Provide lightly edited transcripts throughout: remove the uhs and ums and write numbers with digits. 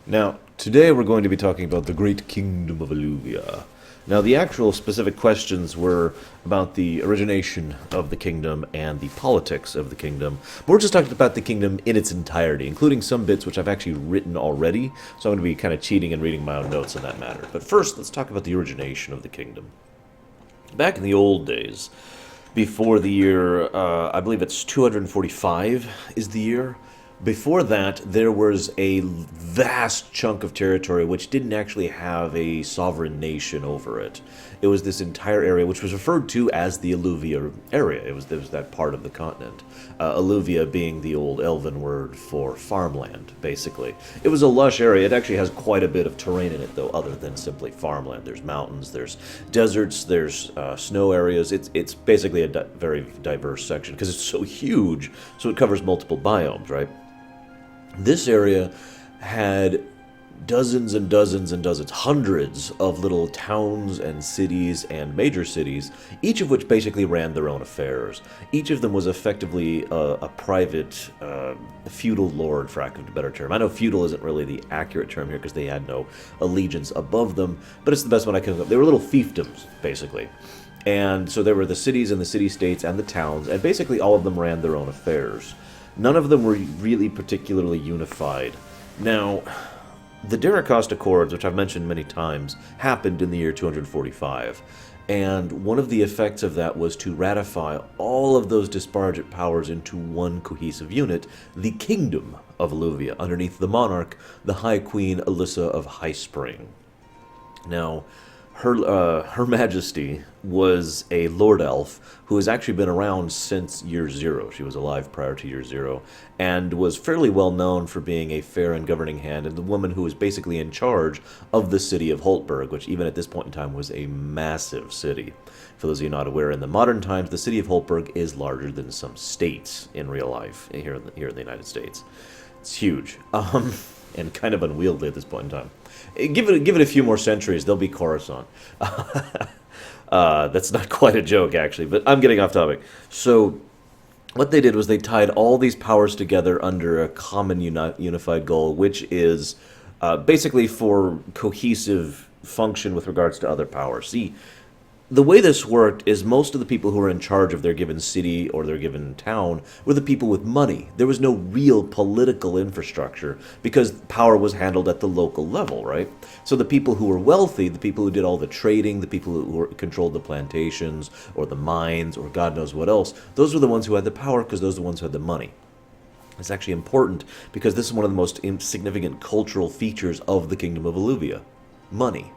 Now, today we're going to be talking about the great Kingdom of Aluvia. Now, the actual specific questions were about the origination of the kingdom and the politics of the kingdom. But we're just talking about the kingdom in its entirety, including some bits which I've actually written already, so I'm going to be kind of cheating and reading my own notes on that matter. But first, let's talk about the origination of the kingdom. Back in the old days, before the year, I believe it's 245 is the year. Before that, there was a vast chunk of territory which didn't actually have a sovereign nation over it. It was this entire area, which was referred to as the Aluvia area. It was that part of the continent. Aluvia being the old elven word for farmland, basically. It was a lush area. It actually has quite a bit of terrain in it, though, other than simply farmland. There's mountains, there's deserts, there's snow areas. It's basically a very diverse section because it's so huge, so it covers multiple biomes, right? This area had dozens and dozens and dozens, hundreds of little towns and cities and major cities, each of which basically ran their own affairs. Each of them was effectively a private feudal lord, for lack of a better term. I know feudal isn't really the accurate term here because they had no allegiance above them, but it's the best one I can come up. They were little fiefdoms, basically. And so there were the cities and the city-states and the towns, and basically all of them ran their own affairs. None of them were really particularly unified. Now, the Daracos Accords, which I've mentioned many times, happened in the year 245, and one of the effects of that was to ratify all of those disparate powers into one cohesive unit, the Kingdom of Aluvia, underneath the monarch, the High Queen Alyssa of High Spring. Now, Her Majesty was a Lord Elf who has actually been around since year zero. She was alive prior to year zero and was fairly well known for being a fair and governing hand and the woman who was basically in charge of the city of Holtberg, which even at this point in time was a massive city. For those of you not aware, in the modern times, the city of Holtberg is larger than some states in real life here in the United States. It's huge. And kind of unwieldy at this point in time. Give it a few more centuries, they'll be Coruscant. That's not quite a joke, actually, but I'm getting off topic. So, what they did was they tied all these powers together under a common unified goal, which is basically for cohesive function with regards to other powers. See, the way this worked is most of the people who were in charge of their given city or their given town were the people with money. There was no real political infrastructure because power was handled at the local level, right? So the people who were wealthy, the people who did all the trading, the people who controlled the plantations or the mines or God knows what else, those were the ones who had the power because those are the ones who had the money. It's actually important because this is one of the most significant cultural features of the Kingdom of Aluvia. Money.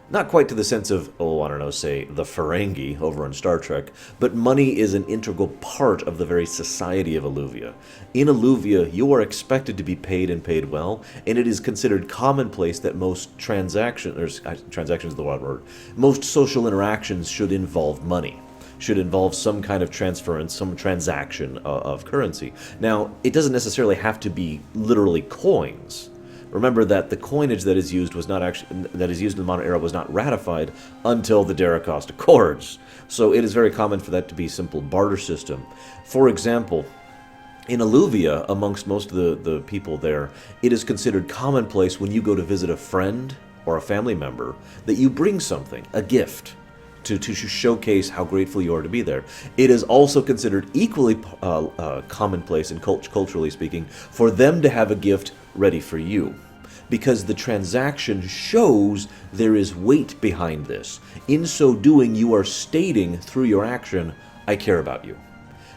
Not quite to the sense of, oh, I don't know, say, the Ferengi over on Star Trek, but money is an integral part of the very society of Aluvia. In Aluvia, you are expected to be paid and paid well, and it is considered commonplace that most transactions is the wrong word, most social interactions should involve money. Should involve some kind of transference, some transaction of currency. Now, it doesn't necessarily have to be literally coins. Remember that the coinage that is used in the modern era was not ratified until the Daracos Accords. So it is very common for that to be a simple barter system. For example, in Aluvia, amongst most of the people there, it is considered commonplace when you go to visit a friend or a family member that you bring something, a gift, to showcase how grateful you are to be there. It is also considered equally commonplace and culturally speaking for them to have a gift ready for you, because the transaction shows there is weight behind this. In so doing, you are stating through your action, I care about you.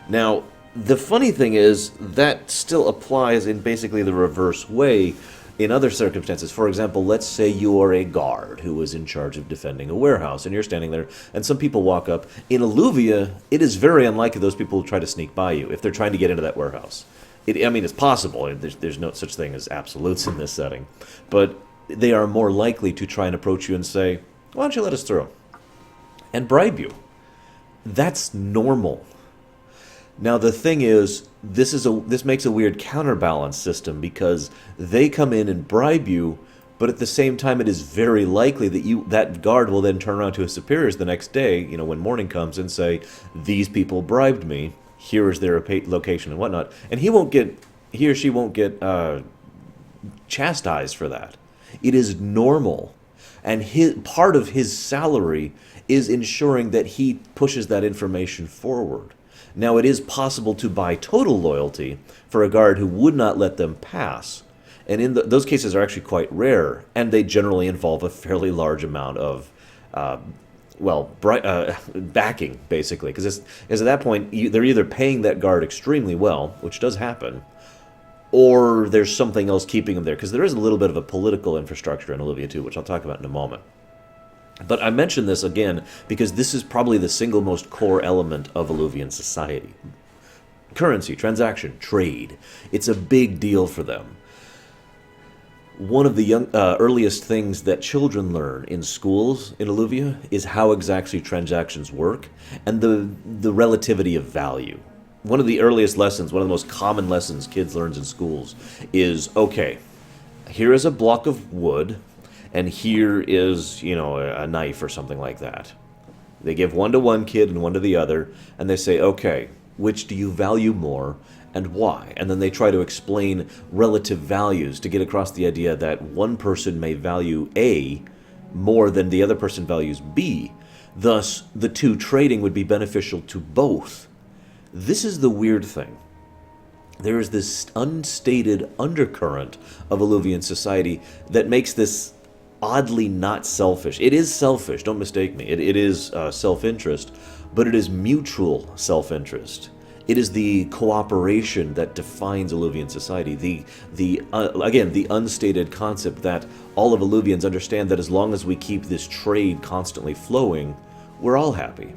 Now, the funny thing is that still applies in basically the reverse way in other circumstances. For example, let's say you are a guard who is in charge of defending a warehouse, and you're standing there, and some people walk up. In Aluvia, it is very unlikely those people will try to sneak by you if they're trying to get into that warehouse. It's possible. There's no such thing as absolutes in this setting. But they are more likely to try and approach you and say, why don't you let us through? And bribe you. That's normal. Now, the thing is, this makes a weird counterbalance system because they come in and bribe you, but at the same time, it is very likely that that guard will then turn around to his superiors the next day, when morning comes, and say, these people bribed me. Here is their location and whatnot, and he or she won't get chastised for that. It is normal. And part of his salary is ensuring that he pushes that information forward. Now, it is possible to buy total loyalty for a guard who would not let them pass. And those cases are actually quite rare, and they generally involve a fairly large amount of, backing, basically. Because at that point, they're either paying that guard extremely well, which does happen, or there's something else keeping them there. Because there is a little bit of a political infrastructure in Aluvia, too, which I'll talk about in a moment. But I mention this again because this is probably the single most core element of Aluvian society. Currency, transaction, trade. It's a big deal for them. One of the earliest things that children learn in schools in Aluvia is how exactly transactions work and the relativity of value. One of the earliest lessons, one of the most common lessons kids learn in schools is, okay, here is a block of wood, and here is, a knife or something like that. They give one to one kid and one to the other, and they say, okay, which do you value more and why? And then they try to explain relative values to get across the idea that one person may value A more than the other person values B. Thus, the two trading would be beneficial to both. This is the weird thing. There is this unstated undercurrent of Aluvian society that makes this oddly not selfish. It is selfish, don't mistake me. It is self-interest, but it is mutual self-interest. It is the cooperation that defines Aluvian society. Again, the unstated concept that all of Aluvians understand that as long as we keep this trade constantly flowing, we're all happy.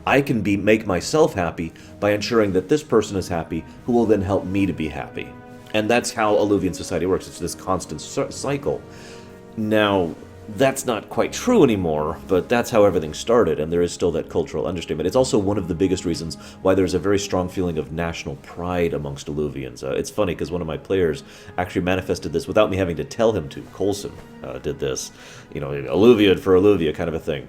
I can make myself happy by ensuring that this person is happy, who will then help me to be happy. And that's how Aluvian society works. It's this constant cycle. Now, that's not quite true anymore, but that's how everything started, and there is still that cultural understatement. It's also one of the biggest reasons why there's a very strong feeling of national pride amongst Aluvians. It's funny, because one of my players actually manifested this without me having to tell him to. Coulson did this. Aluvia for Aluvia kind of a thing.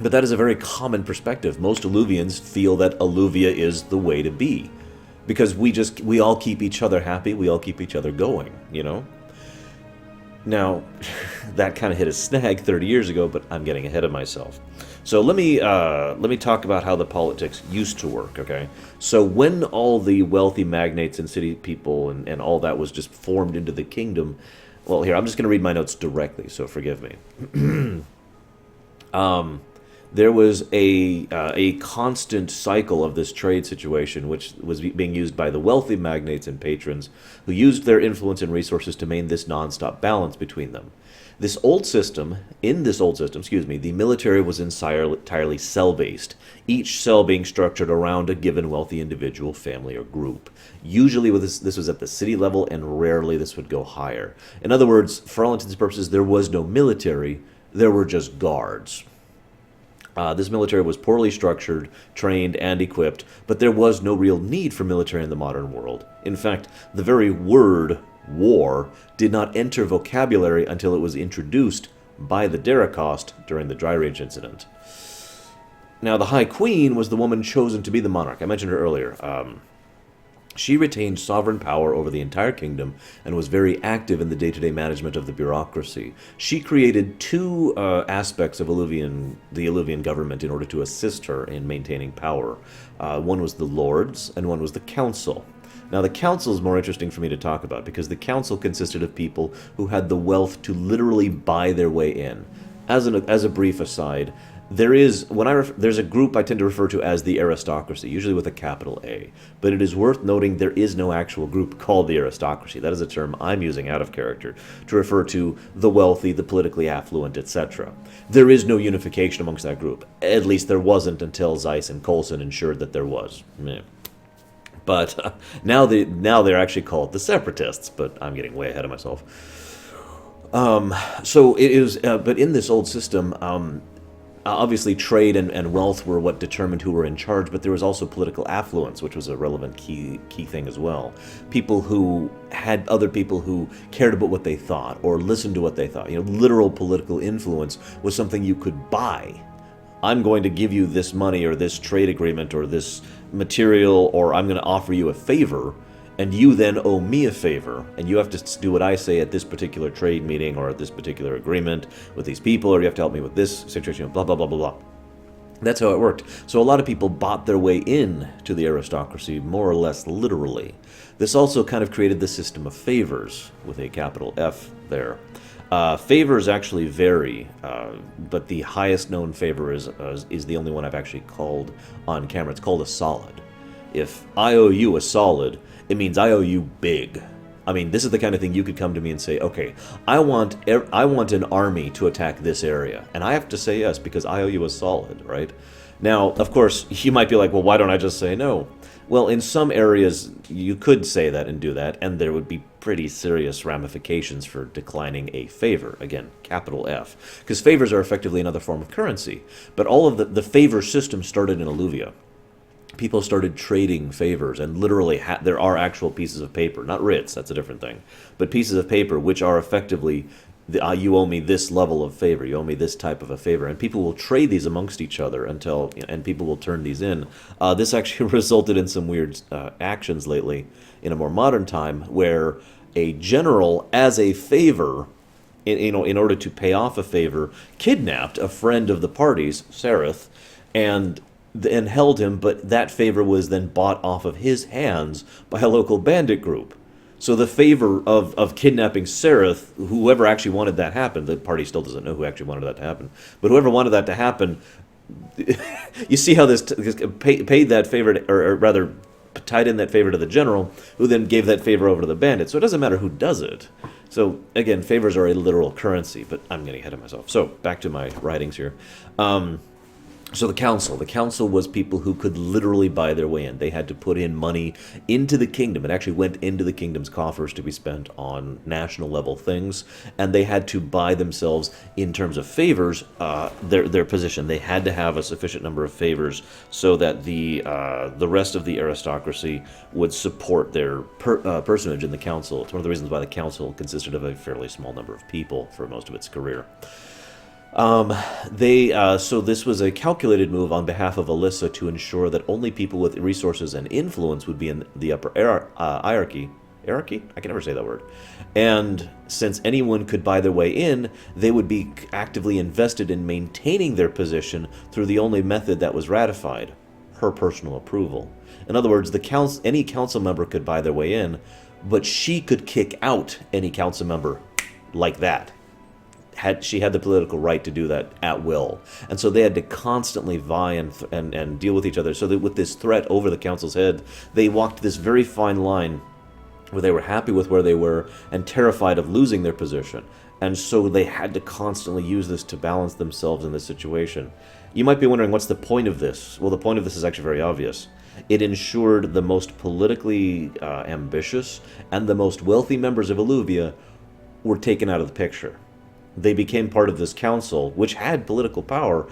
But that is a very common perspective. Most Aluvians feel that Aluvia is the way to be. Because we all keep each other happy, we all keep each other going, Now, that kind of hit a snag 30 years ago, but I'm getting ahead of myself. So let me talk about how the politics used to work, okay? So when all the wealthy magnates and city people and all that was just formed into the kingdom, well, here, I'm just going to read my notes directly, so forgive me. There was a constant cycle of this trade situation, which was being used by the wealthy magnates and patrons, who used their influence and resources to maintain this nonstop balance between them. In this old system, the military was entirely cell-based, each cell being structured around a given wealthy individual, family, or group. Usually this was at the city level, and rarely this would go higher. In other words, for all intents and purposes, there was no military, there were just guards. This military was poorly structured, trained, and equipped, but there was no real need for military in the modern world. In fact, the very word war did not enter vocabulary until it was introduced by the Daracost during the Dry Range incident. Now, the High Queen was the woman chosen to be the monarch. I mentioned her earlier. She retained sovereign power over the entire kingdom and was very active in the day-to-day management of the bureaucracy. She created two aspects of the Aluvian government in order to assist her in maintaining power. One was the Lords, and one was the Council. Now, the Council is more interesting for me to talk about, because the Council consisted of people who had the wealth to literally buy their way in. As a brief aside, there's a group I tend to refer to as the Aristocracy, usually with a capital A. But it is worth noting there is no actual group called the Aristocracy. That is a term I'm using out of character to refer to the wealthy, the politically affluent, etc. There is no unification amongst that group. At least there wasn't until Zeiss and Coulson ensured that there was. Meh. But now they're actually called the Separatists, but I'm getting way ahead of myself. So it is, but in this old system, obviously, trade and wealth were what determined who were in charge, but there was also political affluence, which was a relevant key thing as well. People who had other people who cared about what they thought or listened to what they thought. Literal political influence was something you could buy. I'm going to give you this money or this trade agreement or this material, or I'm going to offer you a favor and you then owe me a favor, and you have to do what I say at this particular trade meeting or at this particular agreement with these people, or you have to help me with this situation, blah, blah, blah, blah, blah. That's how it worked. So a lot of people bought their way in to the aristocracy, more or less literally. This also kind of created the system of favors, with a capital F there. Favors actually vary, but the highest known favor is the only one I've actually called on camera. It's called a solid. If I owe you a solid, it means I owe you big. I mean, this is the kind of thing you could come to me and say, okay, I want an army to attack this area, and I have to say yes because I owe you a solid, right? Now, of course, you might be like, well, why don't I just say no? Well, in some areas, you could say that and do that, and there would be pretty serious ramifications for declining a favor. Again, capital F. Because favors are effectively another form of currency. But all of the favor system started in Aluvia. People started trading favors, and literally there are actual pieces of paper, not writs, that's a different thing, but pieces of paper which are effectively, you owe me this level of favor, you owe me this type of a favor, and people will trade these amongst each other and people will turn these in. This actually resulted in some weird actions lately in a more modern time, where a general, as a favor, in order to pay off a favor, kidnapped a friend of the parties, Sereth, and held him, but that favor was then bought off of his hands by a local bandit group. So the favor of kidnapping Sereth, whoever actually wanted that to happen, the party still doesn't know who actually wanted that to happen, but whoever wanted that to happen, you see how this paid that favor, or rather tied in that favor to the general, who then gave that favor over to the bandit. So it doesn't matter who does it. So again, favors are a literal currency, but I'm getting ahead of myself. So back to my writings here. So the council was people who could literally buy their way in. They had to put in money into the kingdom. It actually went into the kingdom's coffers to be spent on national level things, and they had to buy themselves, in terms of favors, their position. They had to have a sufficient number of favors so that the rest of the aristocracy would support their personage in the council. It's one of the reasons why the council consisted of a fairly small number of people for most of its career. So this was a calculated move on behalf of Alyssa to ensure that only people with resources and influence would be in the upper hierarchy. Hierarchy? I can never say that word. And since anyone could buy their way in, they would be actively invested in maintaining their position through the only method that was ratified, her personal approval. In other words, any council member could buy their way in, but she could kick out any council member like that. She had the political right to do that at will. And so they had to constantly vie and deal with each other. So that with this threat over the council's head, they walked this very fine line where they were happy with where they were and terrified of losing their position. And so they had to constantly use this to balance themselves in this situation. You might be wondering, what's the point of this? Well, the point of this is actually very obvious. It ensured the most politically ambitious and the most wealthy members of Aluvia were taken out of the picture. They became part of this council, which had political power,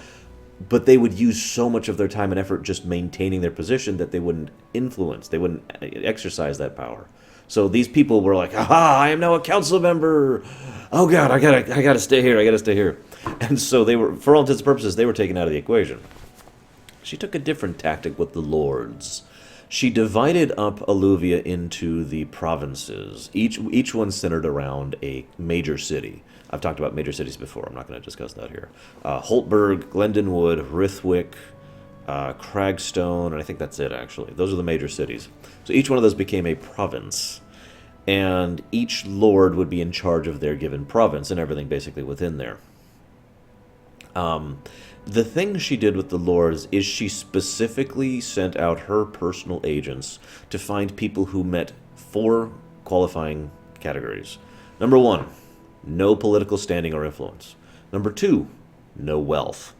but they would use so much of their time and effort just maintaining their position that they wouldn't influence, they wouldn't exercise that power. So these people were like, aha, I am now a council member. Oh God, I gotta stay here. And so they were, for all intents and purposes, they were taken out of the equation. She took a different tactic with the lords. She divided up Aluvia into the provinces, each one centered around a major city. I've talked about major cities before. I'm not going to discuss that here. Holtberg, Glendenwood, Rithwick, Cragstone, and I think that's it, actually. Those are the major cities. So each one of those became a province, and each lord would be in charge of their given province and everything basically within there. The thing she did with the lords is she specifically sent out her personal agents to find people who met 4 qualifying categories. Number 1, no political standing or influence. Number 2, no wealth.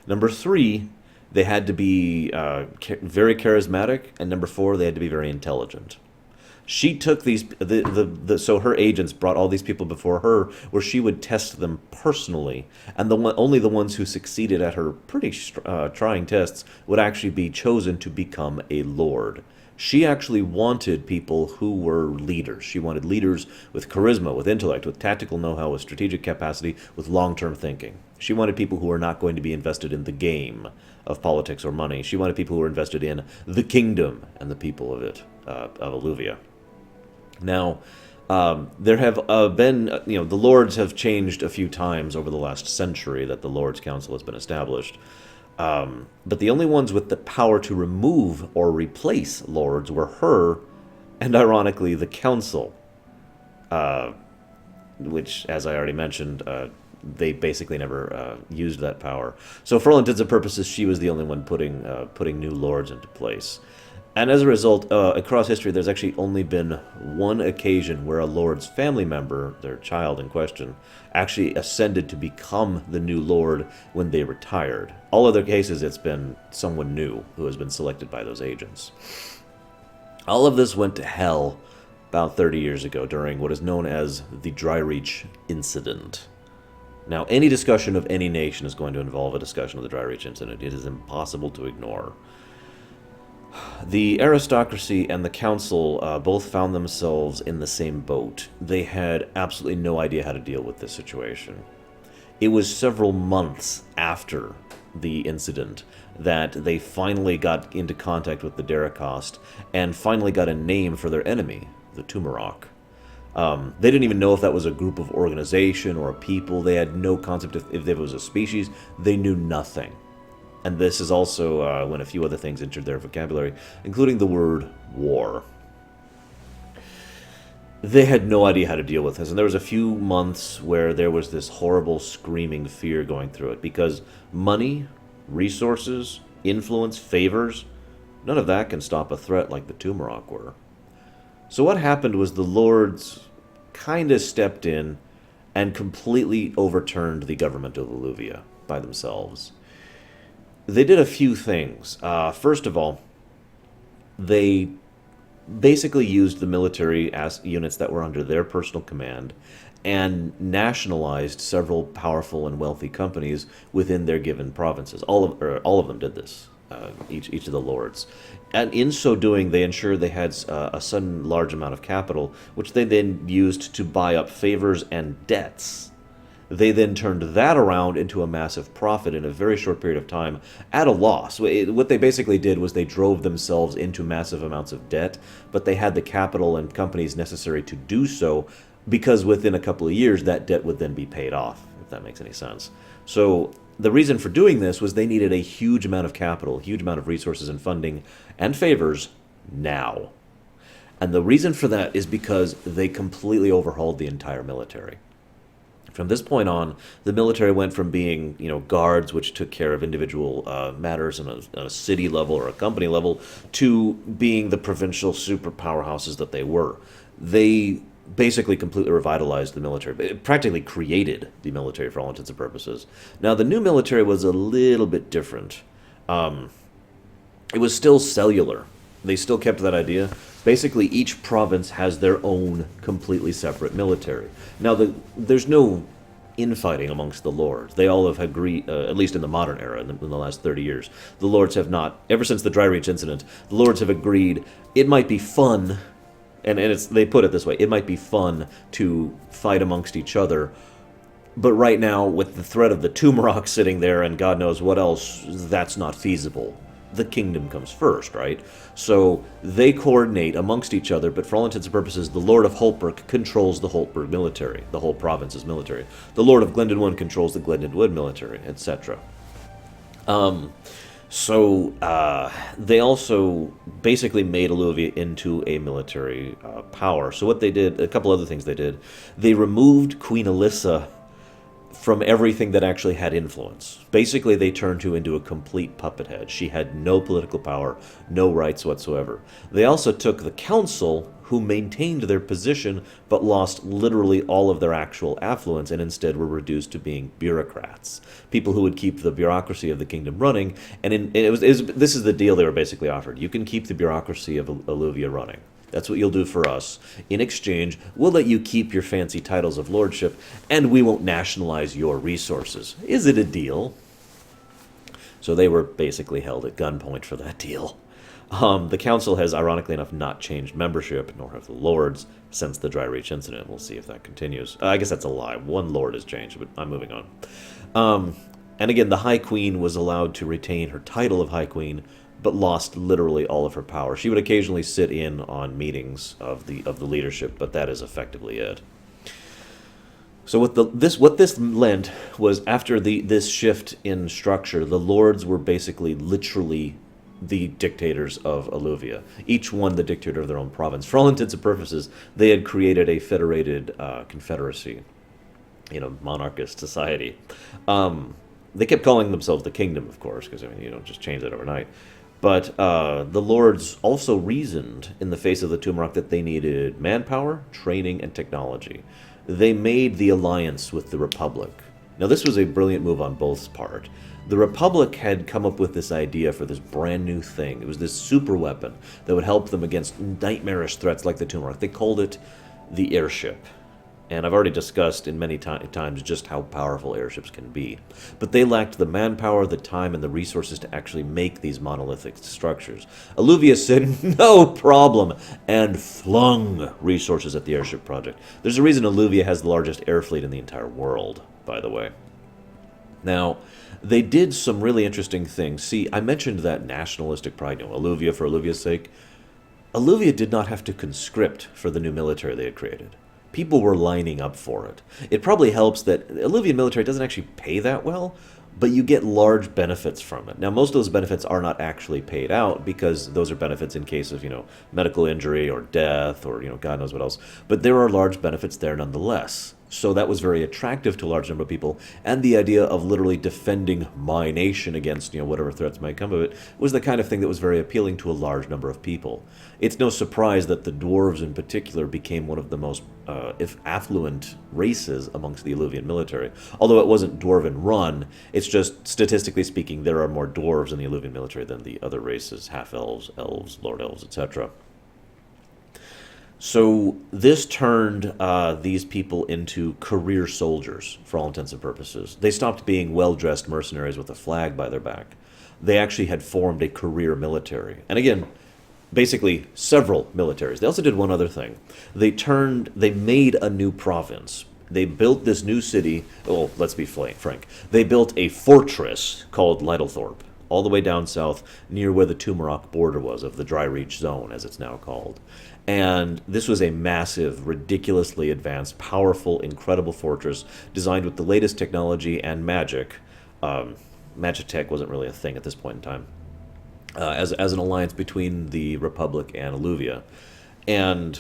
Number 3, they had to be very charismatic, and number 4, they had to be very intelligent. She took these, so her agents brought all these people before her, where she would test them personally, and only the ones who succeeded at her pretty trying tests would actually be chosen to become a lord. She actually wanted people who were leaders. She wanted leaders with charisma, with intellect, with tactical know-how, with strategic capacity, with long-term thinking. She wanted people who were not going to be invested in the game of politics or money. She wanted people who were invested in the kingdom and the people of it, of Aluvia. Now, there have been, the lords have changed a few times over the last century that the Lords' Council has been established. But the only ones with the power to remove or replace lords were her, and ironically, the Council, which, as I already mentioned, they basically never used that power. So, for all intents and purposes, she was the only one putting new lords into place. And as a result, across history, there's actually only been one occasion where a lord's family member, their child in question, actually ascended to become the new lord when they retired. All other cases, it's been someone new who has been selected by those agents. All of this went to hell about 30 years ago during what is known as the Dry Reach Incident. Now, any discussion of any nation is going to involve a discussion of the Dry Reach Incident. It is impossible to ignore. The aristocracy and the council both found themselves in the same boat. They had absolutely no idea how to deal with this situation. It was several months after the incident that they finally got into contact with the Darakost and finally got a name for their enemy, the Tumarok. They didn't even know if that was a group of organization or a people. They had no concept if it was a species. They knew nothing. And this is also when a few other things entered their vocabulary, including the word war. They had no idea how to deal with this, and there was a few months where there was this horrible screaming fear going through it, because money, resources, influence, favors, none of that can stop a threat like the Tumarok were. So what happened was the lords kind of stepped in and completely overturned the government of Aluvia by themselves. They did a few things. First of all, they basically used the military units that were under their personal command and nationalized several powerful and wealthy companies within their given provinces. All of them did this, each of the lords. And in so doing, they ensured they had a sudden large amount of capital, which they then used to buy up favors and debts. They then turned that around into a massive profit in a very short period of time at a loss. What they basically did was they drove themselves into massive amounts of debt, but they had the capital and companies necessary to do so because within a couple of years that debt would then be paid off, if that makes any sense. So the reason for doing this was they needed a huge amount of capital, a huge amount of resources and funding and favors now. And the reason for that is because they completely overhauled the entire military. From this point on, the military went from being, guards, which took care of individual matters on a city level or a company level, to being the provincial super powerhouses that they were. They basically completely revitalized the military. It practically created the military for all intents and purposes. Now, the new military was a little bit different. It was still cellular. They still kept that idea. Basically, each province has their own completely separate military. Now, there's no infighting amongst the lords. They all have agreed, at least in the modern era, in the last 30 years. The lords have not, ever since the Dry Reach incident, the lords have agreed it might be fun, and they put it this way, it might be fun to fight amongst each other, but right now, with the threat of the Tumarok sitting there and God knows what else, that's not feasible. The kingdom comes first, right? So they coordinate amongst each other, but for all intents and purposes, the Lord of Holtburg controls the Holtburg military, the whole province's military. The Lord of Glendenwood controls the Glendenwood military, etc. They also basically made Aluvia into a military power. So what they did, a couple other things they did, they removed Queen Alyssa from everything that actually had influence. Basically, they turned her into a complete puppet head. She had no political power, no rights whatsoever. They also took the council, who maintained their position, but lost literally all of their actual affluence, and instead were reduced to being bureaucrats. People who would keep the bureaucracy of the kingdom running, this is the deal they were basically offered. You can keep the bureaucracy of Aluvia running. That's what you'll do for us. In exchange, we'll let you keep your fancy titles of lordship, and we won't nationalize your resources. Is it a deal? So they were basically held at gunpoint for that deal. The council has, ironically enough, not changed membership, nor have the lords, since the Dry Reach incident. We'll see if that continues. I guess that's a lie. One lord has changed, but I'm moving on. And again, the High Queen was allowed to retain her title of High Queen, but lost literally all of her power. She would occasionally sit in on meetings of the leadership, but that is effectively it. So what this meant was after this shift in structure, the lords were basically literally the dictators of Aluvia. Each one the dictator of their own province. For all intents and purposes, they had created a federated confederacy, monarchist society. They kept calling themselves the kingdom, of course, because you don't just change that overnight. But the lords also reasoned in the face of the Tumorok that they needed manpower, training, and technology. They made the alliance with the Republic. Now, this was a brilliant move on both part. The Republic had come up with this idea for this brand new thing. It was this super weapon that would help them against nightmarish threats like the Tumorok. They called it the airship. And I've already discussed in many times just how powerful airships can be. But they lacked the manpower, the time, and the resources to actually make these monolithic structures. Aluvia said, no problem, and flung resources at the airship project. There's a reason Aluvia has the largest air fleet in the entire world, by the way. Now, they did some really interesting things. See, I mentioned that nationalistic pride, Aluvia for Aluvia's sake. Aluvia did not have to conscript for the new military they had created. People were lining up for it. It probably helps that Aluvian military doesn't actually pay that well, but you get large benefits from it. Now, most of those benefits are not actually paid out because those are benefits in case of, medical injury or death or, God knows what else. But there are large benefits there nonetheless. So that was very attractive to a large number of people. And the idea of literally defending my nation against, whatever threats might come of it was the kind of thing that was very appealing to a large number of people. It's no surprise that the dwarves in particular became one of the most if affluent races amongst the Aluvian military. Although it wasn't dwarven run, it's just statistically speaking there are more dwarves in the Aluvian military than the other races, half-elves, elves, lord elves, etc. So this turned these people into career soldiers, for all intents and purposes. They stopped being well-dressed mercenaries with a flag by their back. They actually had formed a career military. And again, basically several militaries. They also did one other thing. They made a new province. They built this new city. Well, let's be frank. They built a fortress called Lytlethorpe, all the way down south near where the Tumorok border was, of the Dry Reach Zone, as it's now called. And this was a massive, ridiculously advanced, powerful, incredible fortress designed with the latest technology and magic. Magitech wasn't really a thing at this point in time. As an alliance between the Republic and Aluvia. And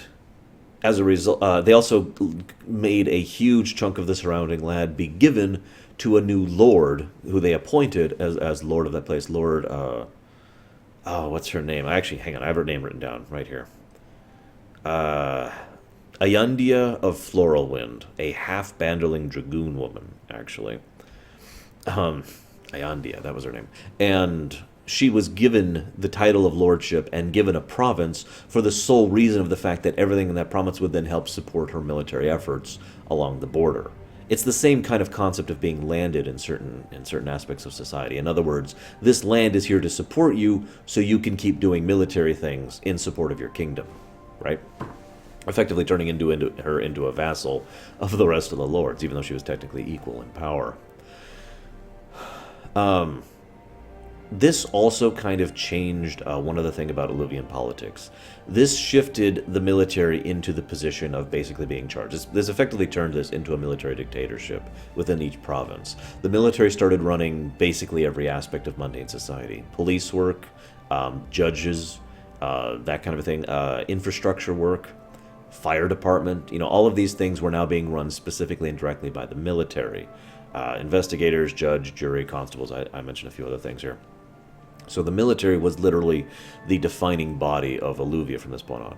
as a result, they also made a huge chunk of the surrounding land be given to a new lord who they appointed as lord of that place. Lord, what's her name? Hang on, I have her name written down right here. Ayandia of Floralwind, a half-banderling dragoon woman, actually. Ayandia, that was her name. And she was given the title of lordship and given a province for the sole reason of the fact that everything in that province would then help support her military efforts along the border. It's the same kind of concept of being landed in certain aspects of society. In other words, this land is here to support you so you can keep doing military things in support of your kingdom, right? Effectively turning her into a vassal of the rest of the lords, even though she was technically equal in power. This also kind of changed one other thing about Aluvian politics. This shifted the military into the position of basically being charged. This effectively turned this into a military dictatorship within each province. The military started running basically every aspect of mundane society. Police work, judges, that kind of a thing, infrastructure work, fire department, all of these things were now being run specifically and directly by the military. Investigators, judge, jury, constables, I mentioned a few other things here. So the military was literally the defining body of Aluvia from this point on.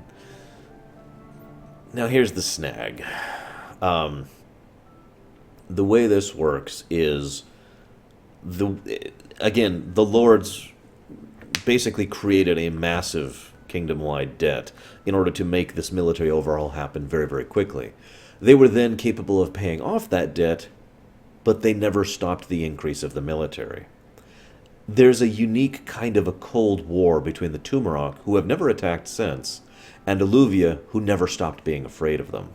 Now here's the snag. The way this works is, the lords basically created a massive kingdom-wide debt in order to make this military overhaul happen very, very quickly. They were then capable of paying off that debt, but they never stopped the increase of the military. There's a unique kind of a Cold War between the Tumorok, who have never attacked since, and Aluvia, who never stopped being afraid of them.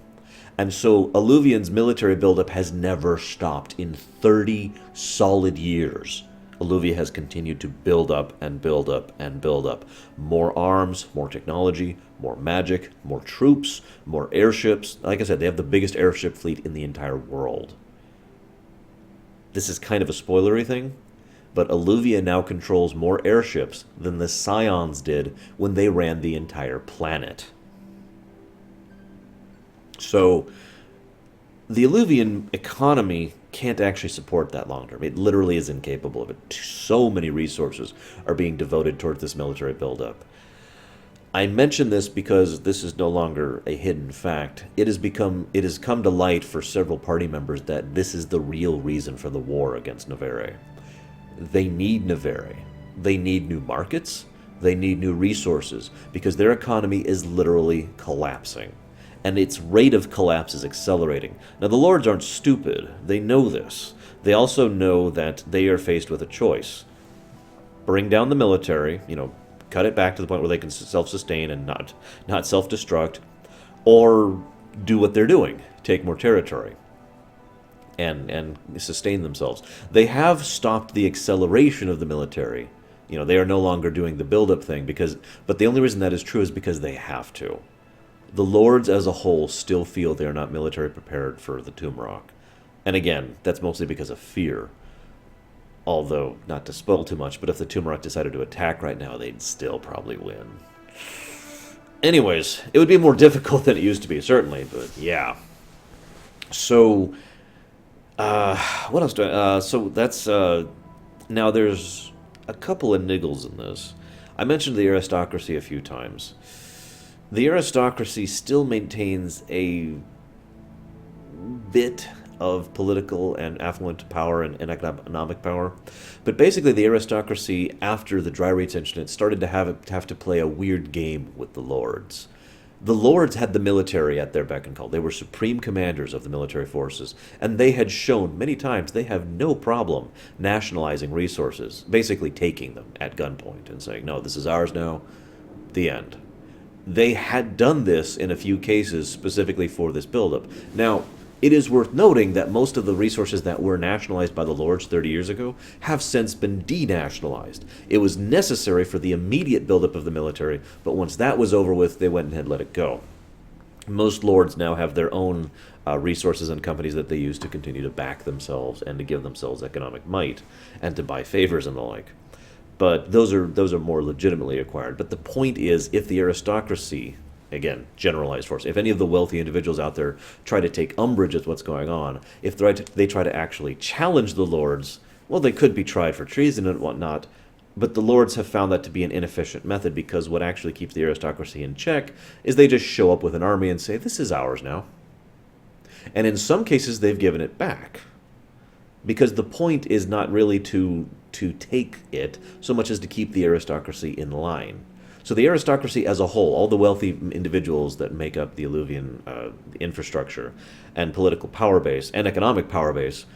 And so Aluvian's military buildup has never stopped in 30 solid years. Aluvia has continued to build up and build up and build up. More arms, more technology, more magic, more troops, more airships. Like I said, they have the biggest airship fleet in the entire world. This is kind of a spoilery thing, but Aluvia now controls more airships than the Scions did when they ran the entire planet. So, the Aluvian economy can't actually support that long term. It literally is incapable of it. So many resources are being devoted towards this military buildup. I mention this because this is no longer a hidden fact. It has come to light for several party members that this is the real reason for the war against Nevere. They need Nevere. They need new markets. They need new resources because their economy is literally collapsing. And its rate of collapse is accelerating. Now, the Lords aren't stupid. They know this. They also know that they are faced with a choice. Bring down the military, cut it back to the point where they can self-sustain and not self-destruct, or do what they're doing, take more territory, and sustain themselves. They have stopped the acceleration of the military. They are no longer doing the build-up thing, but the only reason that is true is because they have to. The Lords as a whole still feel they are not military prepared for the Tomb Rock. And again, that's mostly because of fear. Although, not to spoil too much, but if the Tomb Rock decided to attack right now, they'd still probably win. Anyways, it would be more difficult than it used to be, certainly, but yeah. So, what else do I... so that's... now, there's a couple of niggles in this. I mentioned the aristocracy a few times. The aristocracy still maintains a bit of political and affluent power and economic power, but basically the aristocracy, after the dry reach incident, started to have to play a weird game with the Lords. The Lords had the military at their beck and call. They were supreme commanders of the military forces, and they had shown many times they have no problem nationalizing resources, basically taking them at gunpoint and saying, no, this is ours now, the end. They had done this in a few cases specifically for this buildup. Now, it is worth noting that most of the resources that were nationalized by the Lords 30 years ago have since been denationalized. It was necessary for the immediate buildup of the military, but once that was over with, they went and had let it go. Most Lords now have their own resources and companies that they use to continue to back themselves and to give themselves economic might and to buy favors and the like. But those are more legitimately acquired. But the point is, if the aristocracy, again, generalized force, if any of the wealthy individuals out there try to take umbrage at what's going on, if they try to actually challenge the Lords, well, they could be tried for treason and whatnot, but the Lords have found that to be an inefficient method because what actually keeps the aristocracy in check is they just show up with an army and say, this is ours now. And in some cases, they've given it back. Because the point is not really to take it so much as to keep the aristocracy in line. So the aristocracy as a whole, all the wealthy individuals that make up the Aluvian infrastructure and political power base and economic power base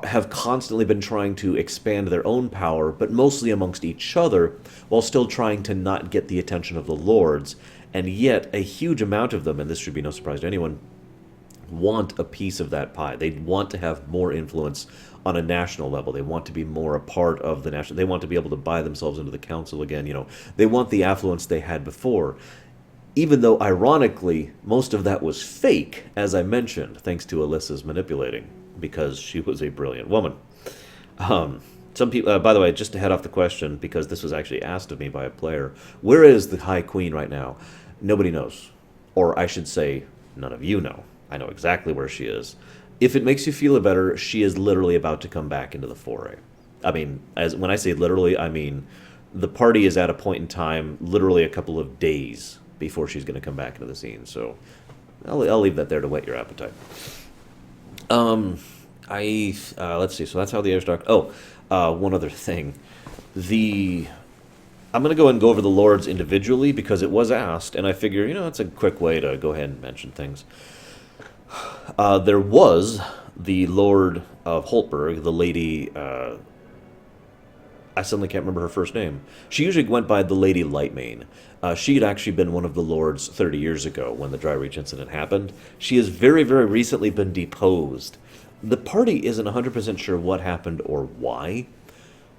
have constantly been trying to expand their own power, but mostly amongst each other, while still trying to not get the attention of the Lords. And yet a huge amount of them, and this should be no surprise to anyone, want a piece of that pie. They want to have more influence on a national level. They want to be more a part of the national. They want to be able to buy themselves into the council again. They want the affluence they had before. Even though, ironically, most of that was fake, as I mentioned, thanks to Alyssa's manipulating, because she was a brilliant woman. Some people, by the way, just to head off the question, because this was actually asked of me by a player, where is the High Queen right now? Nobody knows. Or I should say, none of you know. I know exactly where she is. If it makes you feel better, she is literally about to come back into the foray. I mean, when I say literally, I mean the party is at a point in time, literally a couple of days before she's going to come back into the scene. So I'll leave that there to whet your appetite. Let's see. So that's how the Aristocracy... one other thing. I'm going to go and go over the Lords individually because it was asked, and I figure, it's a quick way to go ahead and mention things. There was the Lord of Holtberg, the lady, I suddenly can't remember her first name. She usually went by the Lady Lightmane. She had actually been one of the Lords 30 years ago when the Dry Reach incident happened. She has very, very recently been deposed. The party isn't 100% sure what happened or why,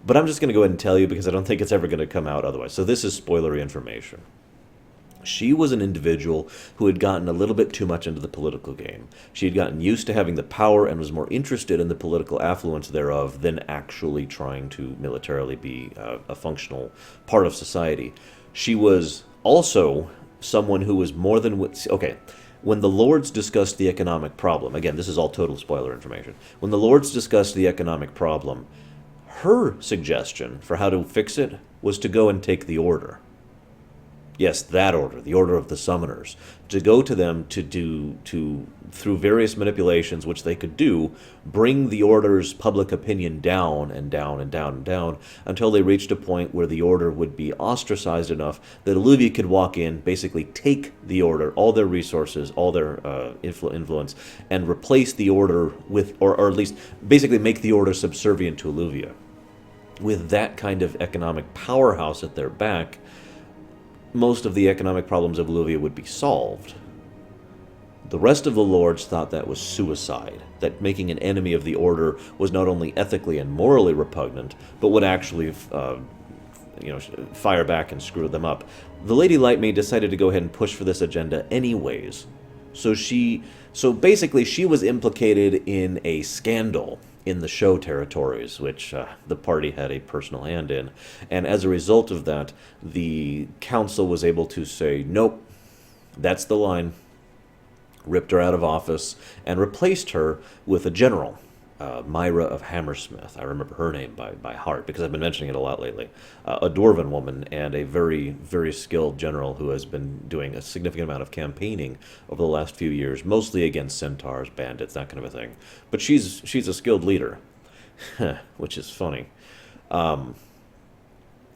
But I'm just going to go ahead and tell you because I don't think it's ever going to come out otherwise. So this is spoilery information. She was an individual who had gotten a little bit too much into the political game. She had gotten used to having the power and was more interested in the political affluence thereof than actually trying to militarily be a functional part of society. She was also someone who was more than... Okay, when the lords discussed the economic problem, again, this is all total spoiler information. When the lords discussed the economic problem, her suggestion for how to fix it was to go and take the order. Yes, that order, the order of the summoners, to go to them through various manipulations, which they could do, bring the order's public opinion down and down and down and down until they reached a point where the order would be ostracized enough that Aluvia could walk in, basically take the order, all their resources, all their influence, and replace the order with, or at least basically make the order subservient to Aluvia. With that kind of economic powerhouse at their back, most of the economic problems of Aluvia would be solved. The rest of the lords thought that was suicide, that making an enemy of the order was not only ethically and morally repugnant, but would actually fire back and screw them up. The Lady Lightmane decided to go ahead and push for this agenda anyways. So basically she was implicated in a scandal in the show territories, which the party had a personal hand in. And as a result of that, the council was able to say, nope, that's the line, ripped her out of office, and replaced her with a general, Myra of Hammersmith. I remember her name by heart, because I've been mentioning it a lot lately. A dwarven woman, and a very, very skilled general who has been doing a significant amount of campaigning over the last few years, mostly against centaurs, bandits, that kind of a thing. But she's a skilled leader, which is funny.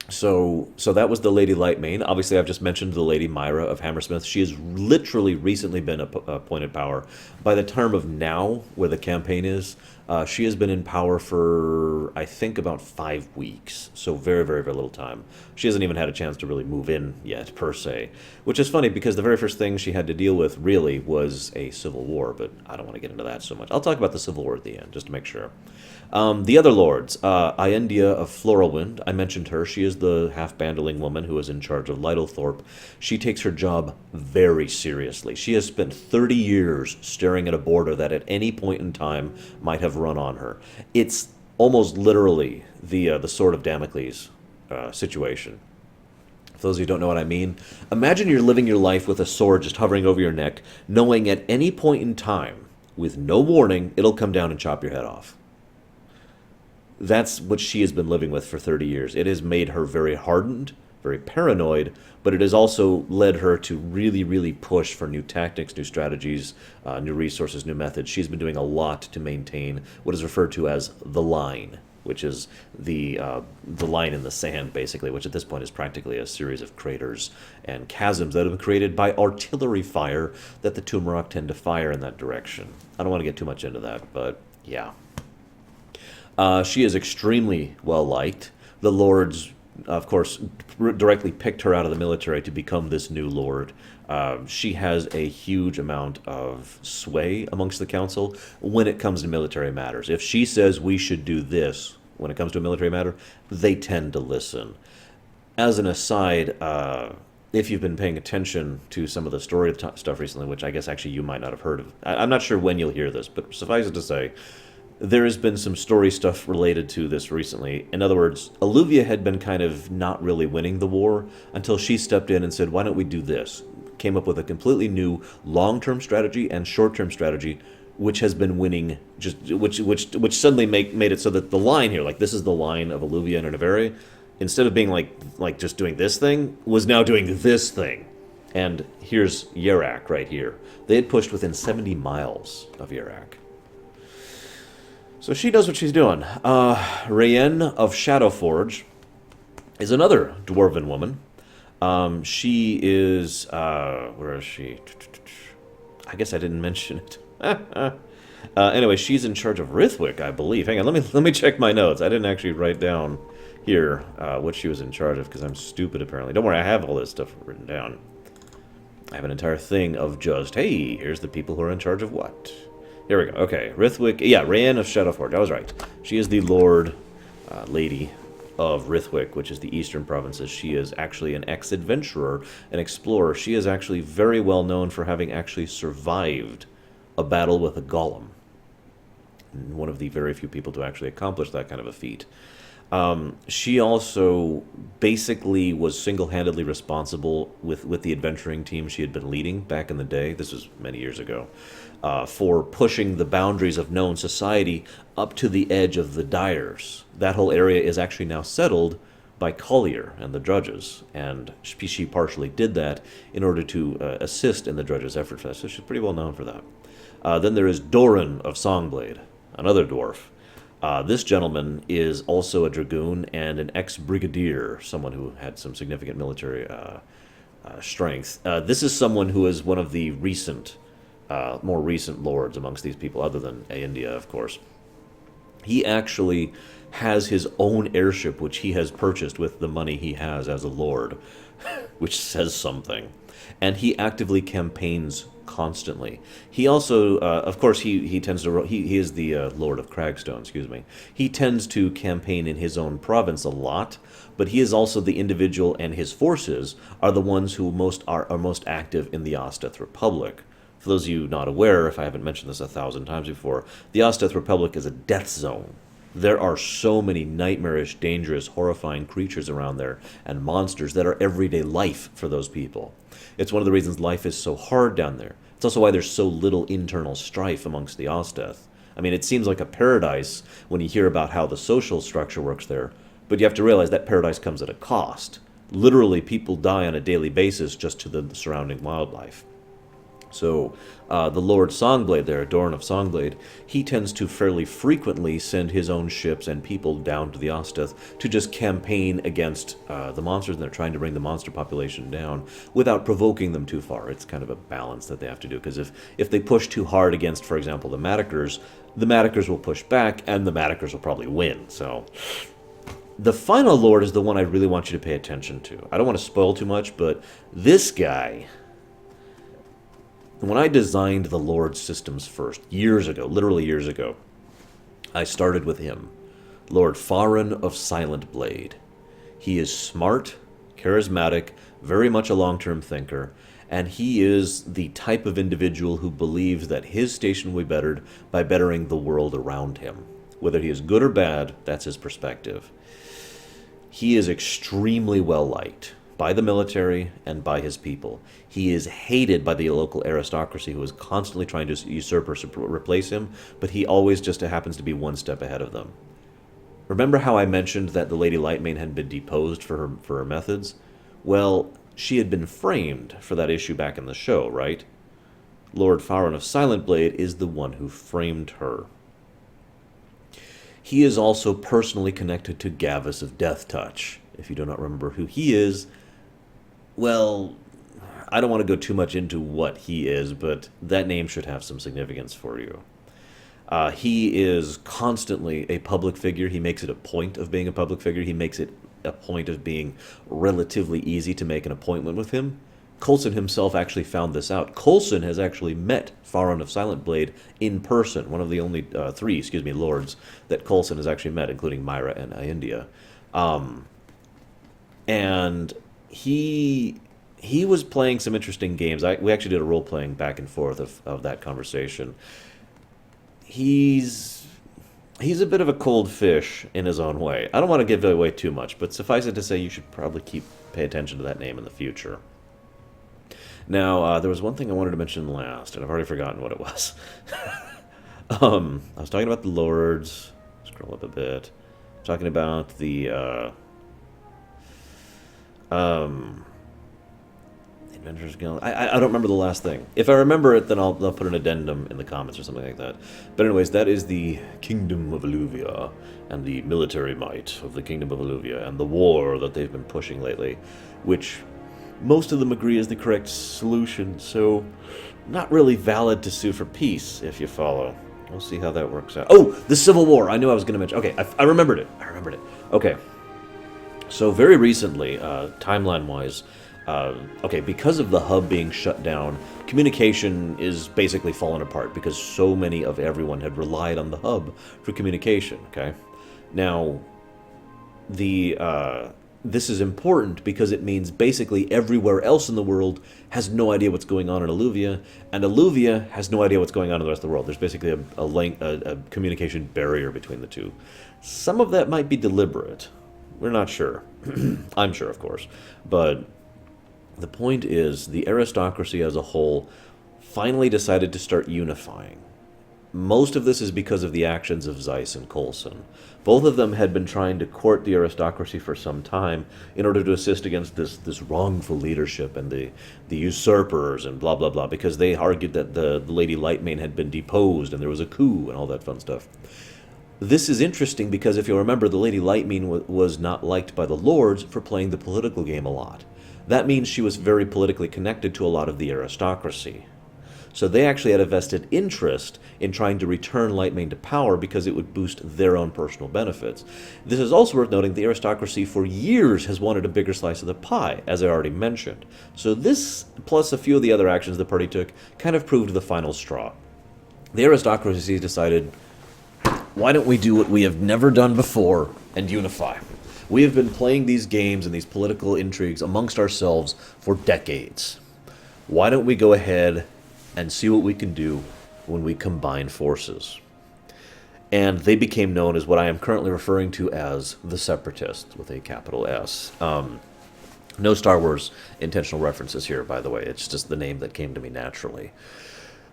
So that was the Lady Lightmane. Obviously, I've just mentioned the Lady Myra of Hammersmith. She has literally recently been appointed power. By the term of now, where the campaign is, she has been in power for, I think, about 5 weeks. So very, very, very little time. She hasn't even had a chance to really move in yet, per se. Which is funny, because the very first thing she had to deal with, really, was a civil war. But I don't want to get into that so much. I'll talk about the civil war at the end, just to make sure. The other lords, Iendia of Floralwind, I mentioned her. She is the half-bandling woman who is in charge of Lytlethorpe. She takes her job very seriously. She has spent 30 years staring at a border that at any point in time might have run on her. It's almost literally the Sword of Damocles situation. For those of you who don't know what I mean, imagine you're living your life with a sword just hovering over your neck, knowing at any point in time, with no warning, it'll come down and chop your head off. That's what she has been living with for 30 years. It has made her very hardened, very paranoid, but it has also led her to really, really push for new tactics, new strategies, new resources, new methods. She's been doing a lot to maintain what is referred to as the line, which is the line in the sand, basically, which at this point is practically a series of craters and chasms that have been created by artillery fire that the Tumorok tend to fire in that direction. I don't want to get too much into that, but yeah. She is extremely well-liked. The lords, of course, directly picked her out of the military to become this new lord. She has a huge amount of sway amongst the council when it comes to military matters. If she says we should do this when it comes to a military matter, they tend to listen. As an aside, if you've been paying attention to some of the story stuff recently, which I guess actually you might not have heard of, I'm not sure when you'll hear this, but suffice it to say, there has been some story stuff related to this recently. In other words, Aluvia had been kind of not really winning the war until she stepped in and said, why don't we do this? Came up with a completely new long-term strategy and short-term strategy, which has been winning, which suddenly made it so that the line here, like this is the line of Aluvia and Naveri, instead of being like just doing this thing, was now doing this thing. And here's Yarak right here. They had pushed within 70 miles of Yarak. So she knows what she's doing. Rayen of Shadowforge is another dwarven woman. She is... where is she? I guess I didn't mention it. Anyway, she's in charge of Rithwick, I believe. Hang on, let me check my notes. I didn't actually write down here what she was in charge of, because I'm stupid, apparently. Don't worry, I have all this stuff written down. I have an entire thing of just, hey, here's the people who are in charge of what. Here we go. Okay, Rithwick. Yeah, Rayen of Shadowforge. I was right. She is the Lord, Lady of Rithwick, which is the eastern provinces. She is actually an ex-adventurer, an explorer. She is actually very well known for having actually survived a battle with a golem. One of the very few people to actually accomplish that kind of a feat. She also basically was single-handedly responsible with the adventuring team she had been leading back in the day. This was many years ago. For pushing the boundaries of known society up to the edge of the Dyers. That whole area is actually now settled by Collier and the Drudges, and she partially did that in order to assist in the Drudges' effort for that, so she's pretty well known for that. Then there is Doran of Songblade, another dwarf. This gentleman is also a dragoon and an ex-brigadier, someone who had some significant military strength. This is someone who is one of the more recent lords amongst these people, other than India, of course. He actually has his own airship, which he has purchased with the money he has as a lord, which says something. And he actively campaigns constantly. He also, of course, he tends to, he is the Lord of Cragstone, excuse me. He tends to campaign in his own province a lot, but he is also the individual, and his forces are the ones who are most active in the Osteth Republic. For those of you not aware, if I haven't mentioned this 1,000 times before, the Osteth Republic is a death zone. There are so many nightmarish, dangerous, horrifying creatures around there, and monsters that are everyday life for those people. It's one of the reasons life is so hard down there. It's also why there's so little internal strife amongst the Osteth. I mean, it seems like a paradise when you hear about how the social structure works there, but you have to realize that paradise comes at a cost. Literally, people die on a daily basis just to the surrounding wildlife. So, the Lord Songblade there, Doran of Songblade, he tends to fairly frequently send his own ships and people down to the Osteth to just campaign against the monsters, and they're trying to bring the monster population down without provoking them too far. It's kind of a balance that they have to do, because if they push too hard against, for example, the Maticers will push back, and the Maticers will probably win. So, the final Lord is the one I really want you to pay attention to. I don't want to spoil too much, but this guy... When I designed the Lord systems first, years ago, literally years ago, I started with him, Lord Farin of Silent Blade. He is smart, charismatic, very much a long-term thinker, and he is the type of individual who believes that his station will be bettered by bettering the world around him. Whether he is good or bad, that's his perspective. He is extremely well-liked by the military and by his people. He is hated by the local aristocracy, who is constantly trying to usurp or replace him, but he always just happens to be one step ahead of them. Remember how I mentioned that the Lady Lightmane had been deposed for her methods? Well, she had been framed for that issue back in the show, right? Lord Farin of Silent Blade is the one who framed her. He is also personally connected to Gavis of Death Touch. If you do not remember who he is, well, I don't want to go too much into what he is, but that name should have some significance for you. He is constantly a public figure. He makes it a point of being a public figure. He makes it a point of being relatively easy to make an appointment with him. Coulson himself actually found this out. Coulson has actually met Farin of Silent Blade in person, one of the only three, lords that Coulson has actually met, including Myra and India. And he was playing some interesting games. We actually did a role-playing back and forth of that conversation. He's a bit of a cold fish in his own way. I don't want to give away too much, but suffice it to say you should probably pay attention to that name in the future. Now, there was one thing I wanted to mention last, and I've already forgotten what it was. I was talking about the lords. Scroll up a bit. Talking about the Adventurers Guild. I don't remember the last thing. If I remember it, then I'll put an addendum in the comments or something like that. But anyways, that is the Kingdom of Aluvia and the military might of the Kingdom of Aluvia and the war that they've been pushing lately, which most of them agree is the correct solution, so not really valid to sue for peace, if you follow. We'll see how that works out. Oh, the Civil War! I knew I was going to mention. Okay, I remembered it. Okay. So very recently, timeline-wise, because of the hub being shut down, communication is basically fallen apart because so many of everyone had relied on the hub for communication, okay? Now, this is important because it means basically everywhere else in the world has no idea what's going on in Aluvia, and Aluvia has no idea what's going on in the rest of the world. There's basically a communication barrier between the two. Some of that might be deliberate. We're not sure. I'm sure, of course. But the point is, the aristocracy as a whole finally decided to start unifying. Most of this is because of the actions of Zeiss and Coulson. Both of them had been trying to court the aristocracy for some time in order to assist against this wrongful leadership and the usurpers and blah, blah, blah, because they argued that the Lady Lightmane had been deposed and there was a coup and all that fun stuff. This is interesting because if you remember, the Lady Lightmane was not liked by the lords for playing the political game a lot. That means she was very politically connected to a lot of the aristocracy. So they actually had a vested interest in trying to return Lightmane to power because it would boost their own personal benefits. This is also worth noting the aristocracy for years has wanted a bigger slice of the pie, as I already mentioned. So this, plus a few of the other actions the party took, kind of proved the final straw. The aristocracy decided, why don't we do what we have never done before and unify? We have been playing these games and these political intrigues amongst ourselves for decades. Why don't we go ahead and see what we can do when we combine forces? And they became known as what I am currently referring to as the Separatists, with a capital S. No Star Wars intentional references here, by the way. It's just the name that came to me naturally.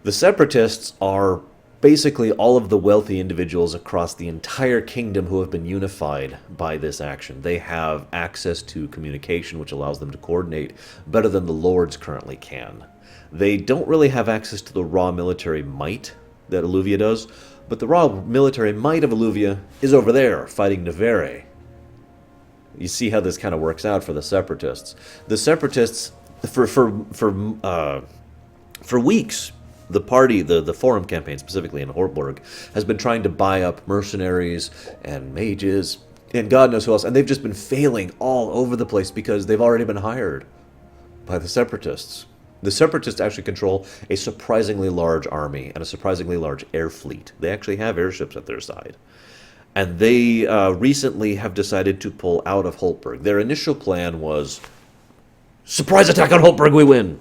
The Separatists are basically all of the wealthy individuals across the entire kingdom who have been unified by this action. They have access to communication, which allows them to coordinate better than the lords currently can. They don't really have access to the raw military might that Aluvia does, but the raw military might of Aluvia is over there, fighting Nevere. You see how this kind of works out for the Separatists. The Separatists, for weeks, the party, the forum campaign, specifically in Hortburg, has been trying to buy up mercenaries and mages and God knows who else, and they've just been failing all over the place because they've already been hired by the Separatists. The Separatists actually control a surprisingly large army and a surprisingly large air fleet. They actually have airships at their side. And they recently have decided to pull out of Hortburg. Their initial plan was, surprise attack on Hortburg, we win!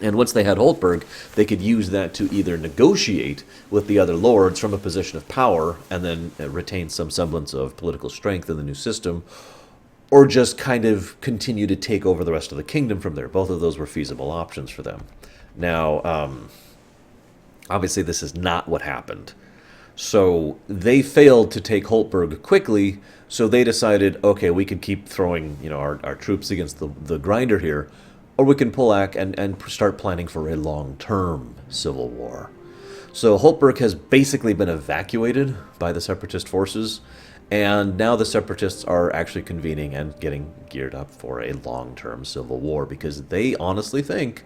And once they had Hortburg, they could use that to either negotiate with the other lords from a position of power and then retain some semblance of political strength in the new system, or just kind of continue to take over the rest of the kingdom from there. Both of those were feasible options for them. Now, obviously this is not what happened. So they failed to take Hortburg quickly, so they decided, okay, we could keep throwing our troops against the grinder here, or we can pull back and start planning for a long-term civil war. So Hortburg has basically been evacuated by the Separatist forces, and now the Separatists are actually convening and getting geared up for a long-term civil war because they honestly think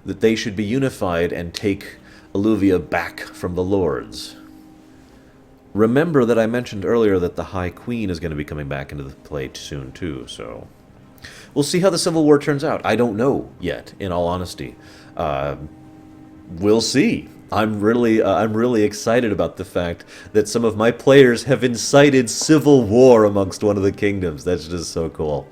that they should be unified and take Aluvia back from the lords. Remember that I mentioned earlier that the High Queen is going to be coming back into the play soon too, so we'll see how the Civil War turns out. I don't know yet, in all honesty. We'll see. I'm really excited about the fact that some of my players have incited civil war amongst one of the kingdoms. That's just so cool.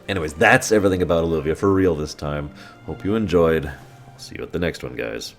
Anyways, that's everything about Aluvia for real this time. Hope you enjoyed. See you at the next one, guys.